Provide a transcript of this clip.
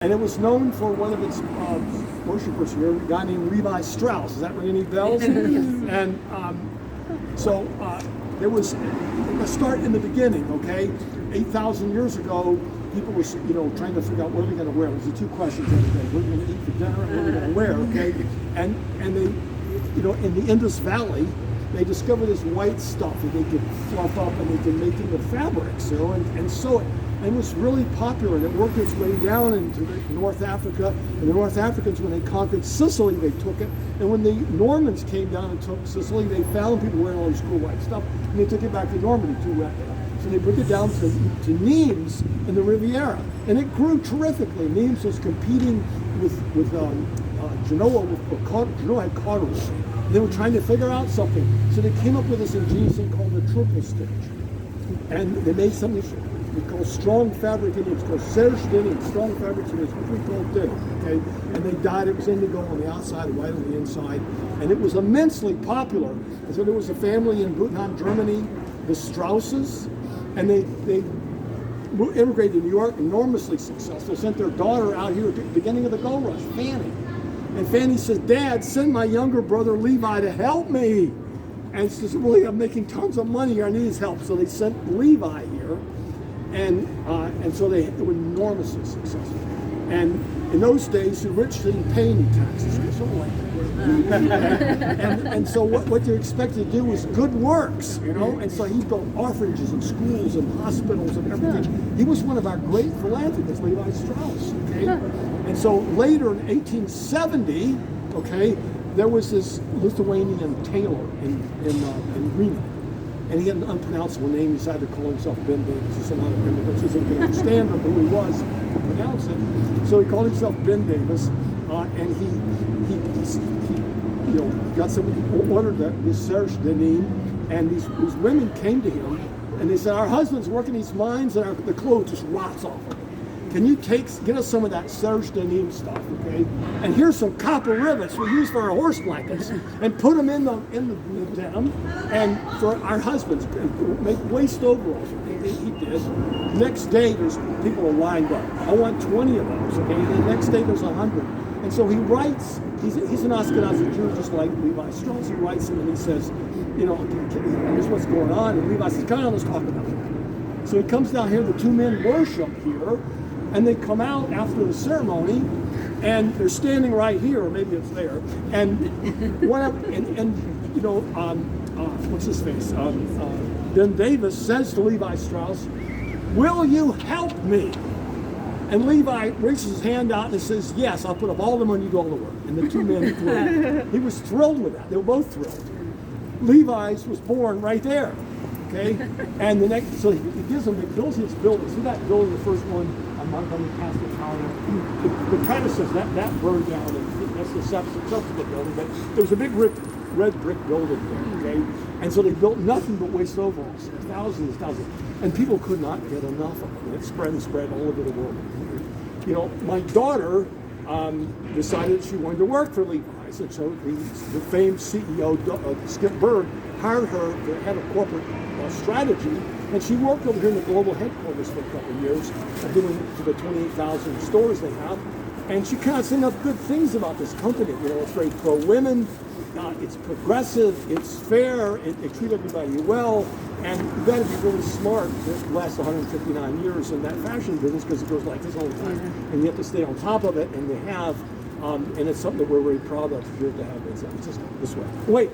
And it was known for one of its worshipers here, a guy named Levi Strauss. Does that ring any bells? And so there was, let's start in the beginning, okay? 8,000 years ago, people were, trying to figure out what are they going to wear. There's the two questions every day. What are we going to eat for dinner and what are we going to wear, okay? And they, in the Indus Valley, they discovered this white stuff that they could fluff up and they could make into fabrics, and sew it. And it was really popular, and it worked its way down into North Africa. And the North Africans, when they conquered Sicily, they took it. And when the Normans came down and took Sicily, they found people wearing all this cool white stuff, and they took it back to Normandy, too wet there. So they brought it down to Nimes in the Riviera, and it grew terrifically. Nimes was competing with Genoa. Genoa had cottage. They were trying to figure out something, so they came up with this ingenious thing called the triple stitch, and they made something we call strong fabric in it. It's called serge denim, strong fabric in it, which we call denim, okay? And they dyed it. It was indigo on the outside and white on the inside, and it was immensely popular. And so there was a family in Butenheim, Germany, the Strausses, and they immigrated to New York, enormously successful, sent their daughter out here at the beginning of the gold rush, Fanny. And Fanny says, "Dad, send my younger brother Levi to help me." And she says, "Really, I'm making tons of money here, I need his help." So they sent Levi here, and so they were enormously successful. And in those days, the rich didn't pay any taxes, sort of like that. and so what they're expected to do was good works, And so he built orphanages and schools and hospitals and everything. He was one of our great philanthropists, Levi Strauss. Okay, and so later in 1870, okay, there was this Lithuanian tailor in Reno. And he had an unpronounceable name. He decided to call himself Ben Davis. He said, "A lot of immigrants isn't going to understand who he was to pronounce it." So he called himself Ben Davis, and he got somebody ordered this serge denim, and these women came to him, and they said, "Our husbands work in these mines, and the clothes just rots off of them. Can you get us some of that serge denim stuff, okay? And here's some copper rivets we use for our horse blankets, and put them in the denim, and for our husbands, make waist overalls." He did. Next day, there's people are lined up. "I want 20 of those, okay?" And the next day, there's 100. And so he writes. He's an Ashkenazi Jew, just like Levi Strauss. He writes him and he says, "Here's what's going on." And Levi says, "Come on, let's talk about it." So he comes down here. The two men worship here. And they come out after the ceremony, and they're standing right here, or maybe it's there. And what's his face? Ben Davis says to Levi Strauss, "Will you help me?" And Levi reaches his hand out and says, "Yes, I'll put up all the money, you do all the work." And the two men thrilled. He was thrilled with that. They were both thrilled. Levi's was born right there. Okay, and so he gives them, he builds his building. See that building, the first one on Montgomery Castle Tower? The predecessor, that burned down, and that's the subsequent building. But there was a big red brick building there, okay? And so they built nothing but waist overalls, thousands. And people could not get enough of them. It spread all over the world. My daughter decided she wanted to work for Levi's, and so the famed CEO, Skip Berg, hired her to head of corporate strategy, and she worked over here in the global headquarters for a couple of years, doing to the 28,000 stores they have, and she kind of said enough good things about this company. It's very pro-women, it's progressive, it's fair, they treat everybody well, and you've got to be really smart to last 159 years in that fashion business, because it goes like this all the time, and you have to stay on top of it, and they have, and it's something that we're very proud of here to have. It's just this way. Wait.